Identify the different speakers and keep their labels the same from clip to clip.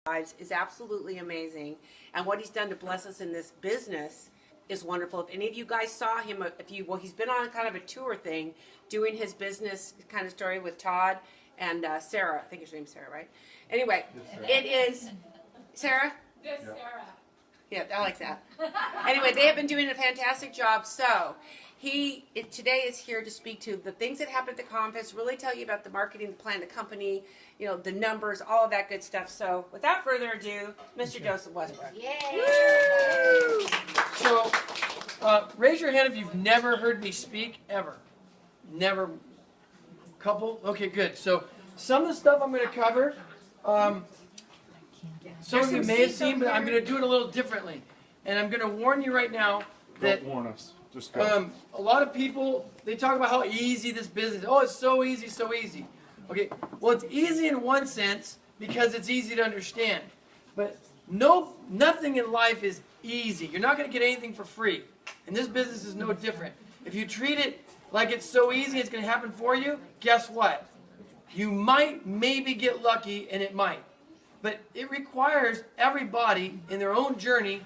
Speaker 1: lives is absolutely amazing, and what he's done to bless us in this business is wonderful. If any of you guys saw him, he's been on kind of a tour thing, doing his business kind of story with Todd and Sarah. I think his name's Sarah, right? Anyway, it is Sarah.
Speaker 2: Yes, Sarah.
Speaker 1: Yeah, I like that. Anyway, they have been doing a fantastic job. So today is here to speak to the things that happen at the conference, really tell you about the marketing plan, the company, the numbers, all of that good stuff. So without further ado, Mr. Joseph Westbrook.
Speaker 2: Yay!
Speaker 3: So raise your hand if you've never heard me speak, ever. Never. Couple? Okay, good. So some of the stuff I'm going to cover, some of you may have seen, but I'm going to do it a little differently. And I'm going to warn you right now that
Speaker 4: Don't warn us. Just go.
Speaker 3: a lot of people, they talk about how easy this business is. Oh, it's so easy, so easy. Okay, well, it's easy in one sense because it's easy to understand. But nothing in life is easy. You're not going to get anything for free. And this business is no different. If you treat it like it's so easy, it's going to happen for you, guess what? You might maybe get lucky, and it might. But it requires everybody in their own journey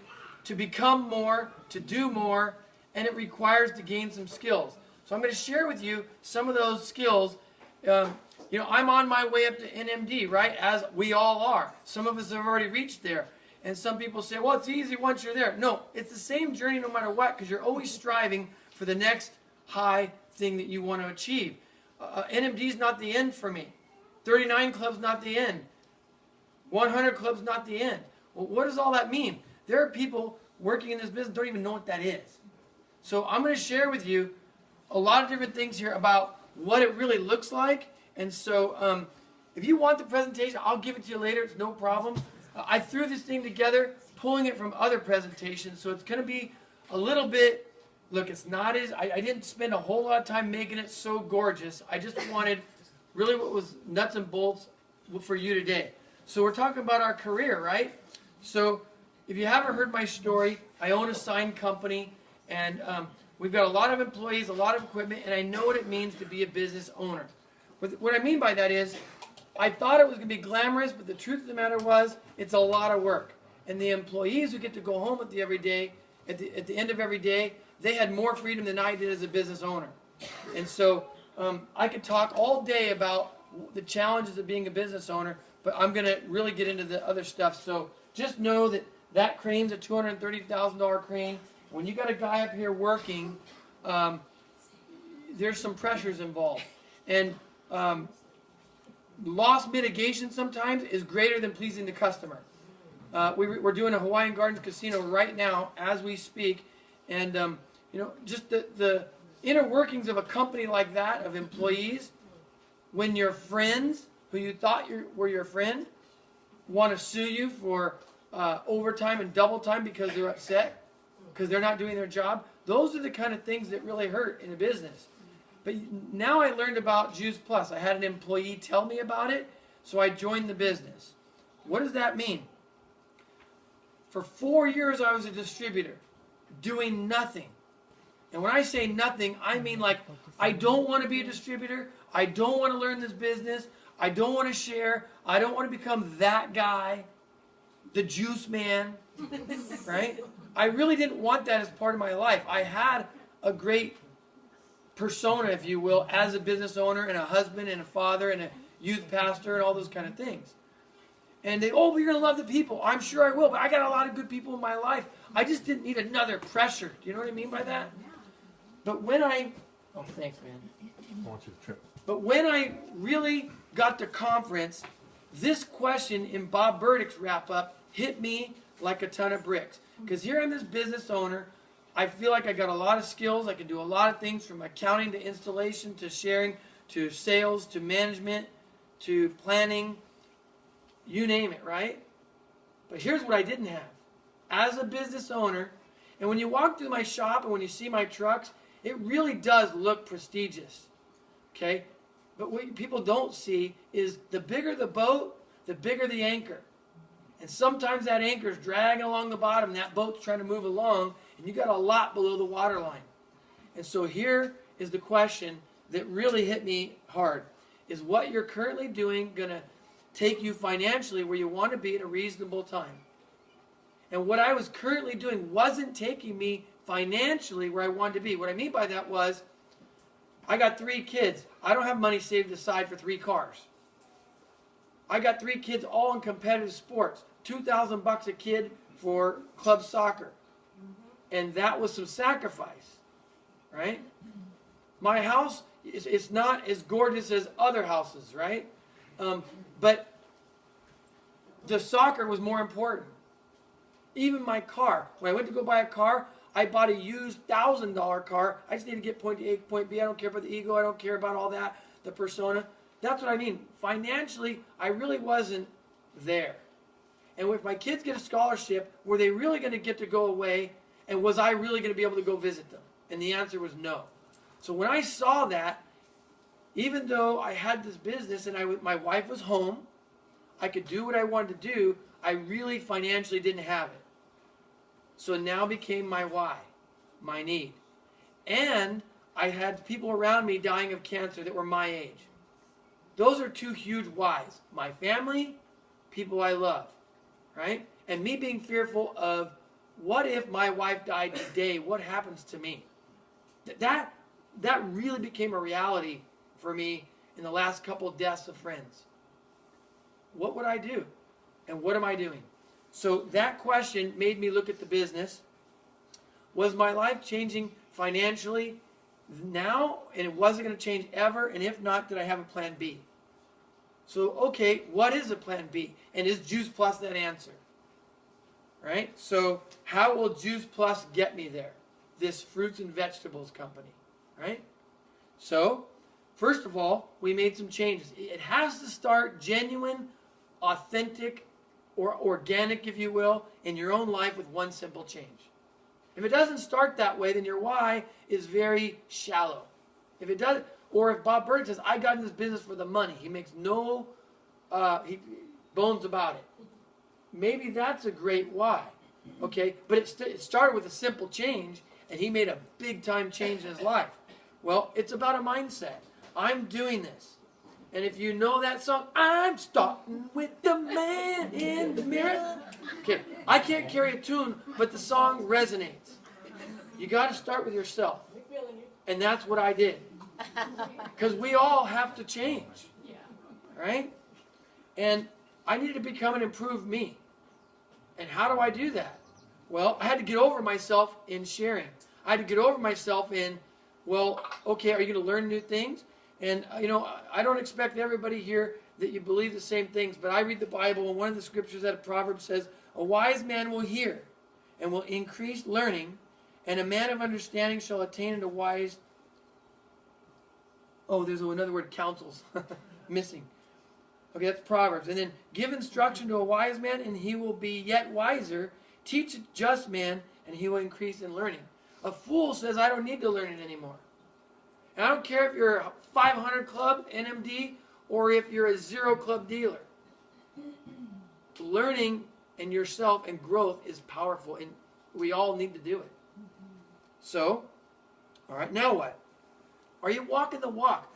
Speaker 3: to become more, to do more, and it requires to gain some skills. So I'm going to share with you some of those skills. I'm on my way up to NMD, right? As we all are. Some of us have already reached there. And some people say, well, it's easy once you're there. No, it's the same journey no matter what, because you're always striving for the next high thing that you want to achieve. NMD is not the end for me. 39 Club's not the end. 100 Club's not the end. Well, what does all that mean? There are people working in this business don't even know what that is. So I'm going to share with you a lot of different things here about what it really looks like. And so if you want the presentation, I'll give it to you later. It's no problem. I threw this thing together, pulling it from other presentations. So it's going to be a little bit, look, it's not as, I didn't spend a whole lot of time making it so gorgeous. I just wanted really what was nuts and bolts for you today. So we're talking about our career, right? So if you haven't heard my story, I own a sign company, and we've got a lot of employees, a lot of equipment, and I know what it means to be a business owner. What I mean by that is, I thought it was going to be glamorous, but the truth of the matter was, it's a lot of work. And the employees who get to go home with you every day, at the end of every day, they had more freedom than I did as a business owner. And so I could talk all day about the challenges of being a business owner, but I'm going to really get into the other stuff. So just know that that crane's a $230,000 crane. When you got a guy up here working, there's some pressures involved. And loss mitigation sometimes is greater than pleasing the customer. We're doing a Hawaiian Gardens casino right now as we speak. And, just the inner workings of a company like that, of employees, when your friends, who you thought were your friend, want to sue you for overtime and double time because they're upset, because they're not doing their job, those are the kind of things that really hurt in a business. But now I learned about Juice Plus. I had an employee tell me about it, so I joined the business. What does that mean? For 4 years I was a distributor, doing nothing. And when I say nothing, I mean like, I don't want to be a distributor. I don't want to learn this business. I don't want to share. I don't want to become that guy, the juice man, right? I really didn't want that as part of my life. I had a great persona, if you will, as a business owner and a husband and a father and a youth pastor and all those kind of things. And but you're going to love the people. I'm sure I will, but I got a lot of good people in my life. I just didn't need another pressure. Do you know what I mean by that? But when oh, thanks, man.
Speaker 4: I want you to trip.
Speaker 3: But when I really got to conference, this question in Bob Burdick's wrap-up hit me like a ton of bricks. Because here I'm this business owner. I feel like I got a lot of skills. I can do a lot of things, from accounting to installation to sharing to sales to management to planning. You name it, right? But here's what I didn't have. As a business owner, and when you walk through my shop and when you see my trucks, it really does look prestigious. Okay? But what people don't see is the bigger the boat, the bigger the anchor. And sometimes that anchor is dragging along the bottom, and that boat's trying to move along, and you got a lot below the water line. And so here is the question that really hit me hard. Is what you're currently doing going to take you financially where you want to be in a reasonable time. And what I was currently doing wasn't taking me financially where I wanted to be. What I mean by that was, I got 3 kids. I don't have money saved aside for 3 cars. I got 3 kids all in competitive sports. $2,000 a kid for club soccer. And that was some sacrifice, right? My house is not as gorgeous as other houses, right? But the soccer was more important. Even my car. When I went to go buy a car, I bought a used $1,000 car. I just need to get point A, point B. I don't care about the ego. I don't care about all that, the persona. That's what I mean. Financially, I really wasn't there. And if my kids get a scholarship, were they really going to get to go away? And was I really going to be able to go visit them? And the answer was no. So when I saw that, even though I had this business and my wife was home, I could do what I wanted to do, I really financially didn't have it. So it now became my why, my need. And I had people around me dying of cancer that were my age. Those are 2 huge whys. My family, people I love, right? And me being fearful of, what if my wife died today? What happens to me? That really became a reality for me in the last couple of deaths of friends. What would I do? And what am I doing? So that question made me look at the business. Was my life changing financially now? And it wasn't going to change ever? And if not, did I have a plan B? So, okay, what is a plan B? And is Juice Plus that answer? Right? So, how will Juice Plus get me there? This fruits and vegetables company. Right? So, first of all, we made some changes. It has to start genuine, authentic, or organic, if you will, in your own life with one simple change. If it doesn't start that way, then your why is very shallow. If it does, or if Bob Burdick says, I got in this business for the money, he makes no bones about it. Maybe that's a great why. Okay, but it started with a simple change, and he made a big time change in his life. Well, it's about a mindset. I'm doing this. And if you know that song, I'm starting with the man in the mirror. Okay, I can't carry a tune, but the song resonates. You got to start with yourself. And that's what I did. Because we all have to change. Right? And I needed to become an improved me. And how do I do that? Well, I had to get over myself in sharing. I had to get over myself in, well, okay, are you going to learn new things? And, I don't expect everybody here that you believe the same things, but I read the Bible, and one of the scriptures out of Proverbs says, a wise man will hear and will increase learning, and a man of understanding shall attain unto wise... Oh, there's another word, counsels, missing. Okay, that's Proverbs. And then, give instruction to a wise man, and he will be yet wiser. Teach a just man, and he will increase in learning. A fool says, I don't need to learn it anymore. And I don't care if you're a 500 club, NMD, or if you're a 0 club dealer. Learning in yourself and growth is powerful, and we all need to do it. So, all right, now what? Are you walking the walk?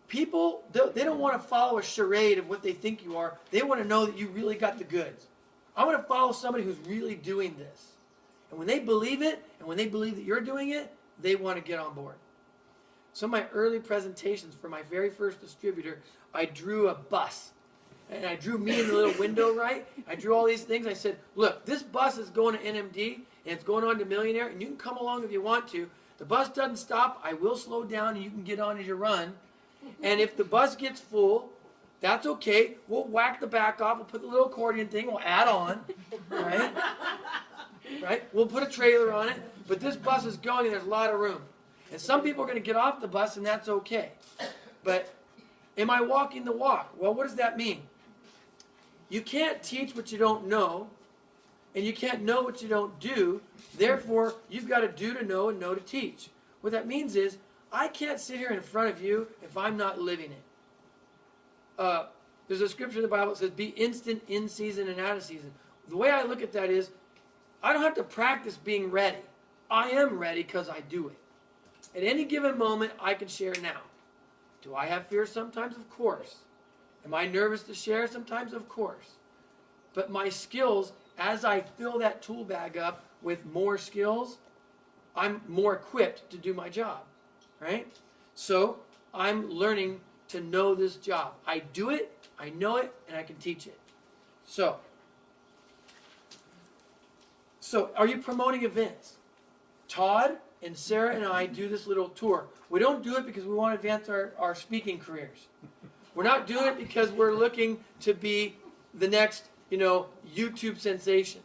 Speaker 3: People, they don't want to follow a charade of what they think you are. They want to know that you really got the goods. I want to follow somebody who's really doing this. And when they believe it, and when they believe that you're doing it, they want to get on board. Some of my early presentations for my very first distributor, I drew a bus. And I drew me in the little window, right? I drew all these things. I said, look, this bus is going to NMD, and it's going on to Millionaire, and you can come along if you want to. The bus doesn't stop. I will slow down, and you can get on as you run. And if the bus gets full, that's okay. We'll whack the back off. We'll put the little accordion thing. We'll add on, right? Right? We'll put a trailer on it. But this bus is going, and there's a lot of room. And some people are going to get off the bus, and that's okay. But am I walking the walk? Well, what does that mean? You can't teach what you don't know, and you can't know what you don't do. Therefore, you've got to do to know and know to teach. What that means is, I can't sit here in front of you if I'm not living it. There's a scripture in the Bible that says, be instant in season and out of season. The way I look at that is, I don't have to practice being ready. I am ready because I do it. At any given moment, I can share now. Do I have fear sometimes? Of course. Am I nervous to share sometimes? Of course. But my skills, as I fill that tool bag up with more skills, I'm more equipped to do my job, right? So I'm learning to know this job. I do it, I know it, and I can teach it. So are you promoting events? Todd and Sarah and I do this little tour. We don't do it because we want to advance our speaking careers. We're not doing it because we're looking to be the next, YouTube sensation.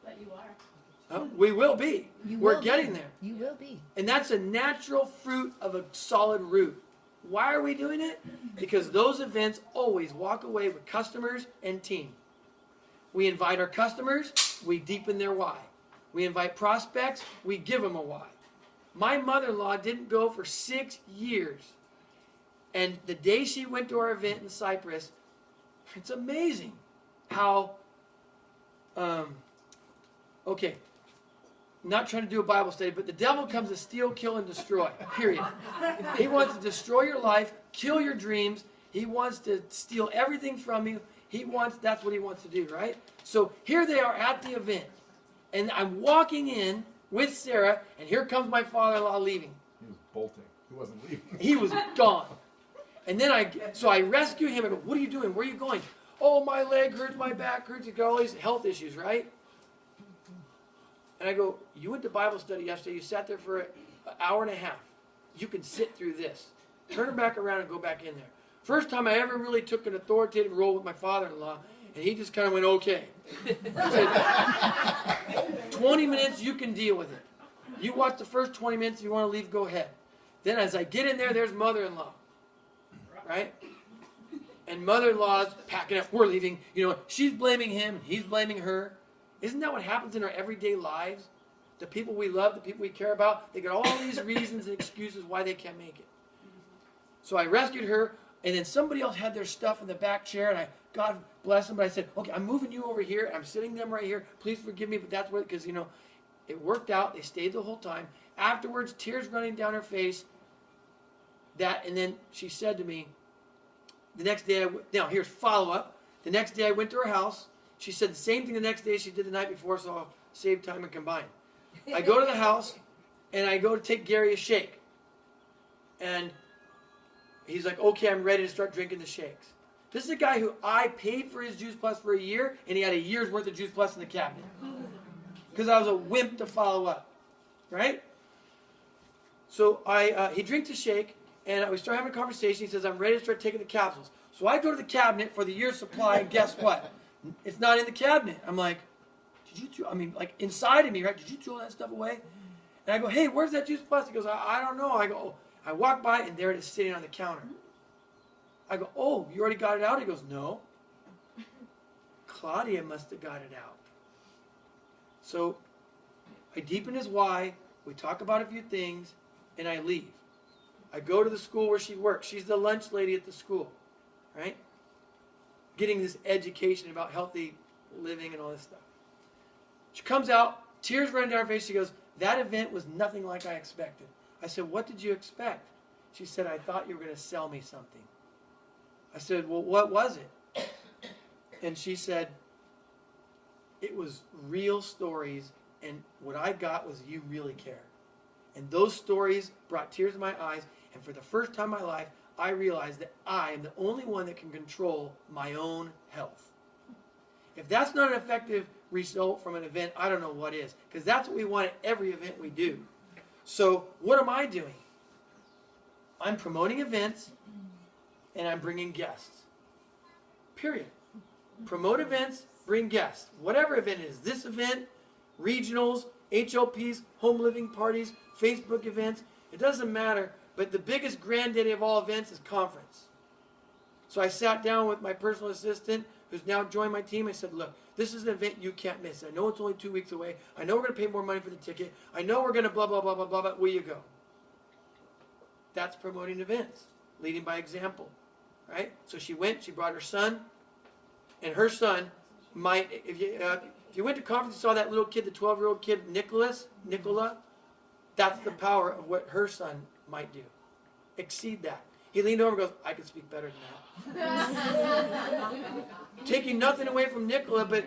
Speaker 2: But you are.
Speaker 3: We will be. We're getting there.
Speaker 2: You will be.
Speaker 3: And that's a natural fruit of a solid root. Why are we doing it? Because those events always walk away with customers and team. We invite our customers, we deepen their why. We invite prospects, we give them a why. My mother-in-law didn't go for 6 years. And the day she went to our event in Cyprus, it's amazing how, okay, not trying to do a Bible study, but the devil comes to steal, kill, and destroy, period. He wants to destroy your life, kill your dreams. He wants to steal everything from you. That's what he wants to do, right? So here they are at the event. And I'm walking in with Sarah, and here comes my father-in-law leaving.
Speaker 4: He was bolting. He wasn't leaving.
Speaker 3: He was gone. And then I rescue him. I go, what are you doing? Where are you going? Oh, my leg hurts, my back hurts. He's got all these health issues, right? And I go, you went to Bible study yesterday. You sat there for an hour and a half. You can sit through this. Turn him back around and go back in there. First time I ever really took an authoritative role with my father-in-law, and he just kind of went, okay. He said, 20 minutes, you can deal with it. You watch the first 20 minutes. If you want to leave, go ahead. Then as I get in there, there's mother-in-law. Right? And mother-in-law's packing up. We're leaving. She's blaming him. He's blaming her. Isn't that what happens in our everyday lives? The people we love, the people we care about, they got all these reasons and excuses why they can't make it. So I rescued her, and then somebody else had their stuff in the back chair, and God bless them, but I said, okay, I'm moving you over here. I'm sitting them right here. Please forgive me, but that's what, because, it worked out. They stayed the whole time. Afterwards, tears running down her face. And then she said to me, the next day, now here's follow-up. The next day I went to her house. She said the same thing the next day she did the night before, so I'll save time and combine. I go to the house, and I go to take Gary a shake. And he's like, okay, I'm ready to start drinking the shakes. This is a guy who I paid for his Juice Plus for a year, and he had a year's worth of Juice Plus in the cabinet. Because I was a wimp to follow up. Right? So he drinks a shake, and we start having a conversation. He says, I'm ready to start taking the capsules. So I go to the cabinet for the year's supply, and guess what? It's not in the cabinet. I'm like, inside of me, right? Did you throw that stuff away? And I go, hey, where's that Juice Plus? He goes, I don't know. I go, oh. I walk by, and there it is sitting on the counter. I go, oh, you already got it out? He goes, no. Claudia must have got it out. So I deepen his why. We talk about a few things, and I leave. I go to the school where she works. She's the lunch lady at the school, right? Getting this education about healthy living and all this stuff. She comes out, tears running down her face. She goes, that event was nothing like I expected. I said, what did you expect? She said, I thought you were going to sell me something. I said, well, what was it? And she said, it was real stories, and what I got was you really care. And those stories brought tears to my eyes, and for the first time in my life, I realized that I am the only one that can control my own health. If that's not an effective result from an event, I don't know what is, because that's what we want at every event we do. So what am I doing? I'm promoting events, and I'm bringing guests. Period. Promote events, bring guests. Whatever event it is. This event, regionals, HLPs, home living parties, Facebook events. It doesn't matter. But the biggest granddaddy of all events is conference. So I sat down with my personal assistant, who's now joined my team. I said, look, this is an event you can't miss. I know it's only 2 weeks away. I know we're going to pay more money for the ticket. I know we're going to blah, blah, blah, blah, blah, blah. Where you go? That's promoting events. Leading by example. Right? So she went, she brought her son. And her son might, if you went to conference and saw that little kid, the 12-year-old kid, Nicola, that's the power of what her son might do. Exceed that. He leaned over and goes, I can speak better than that. Taking nothing away from Nicola, but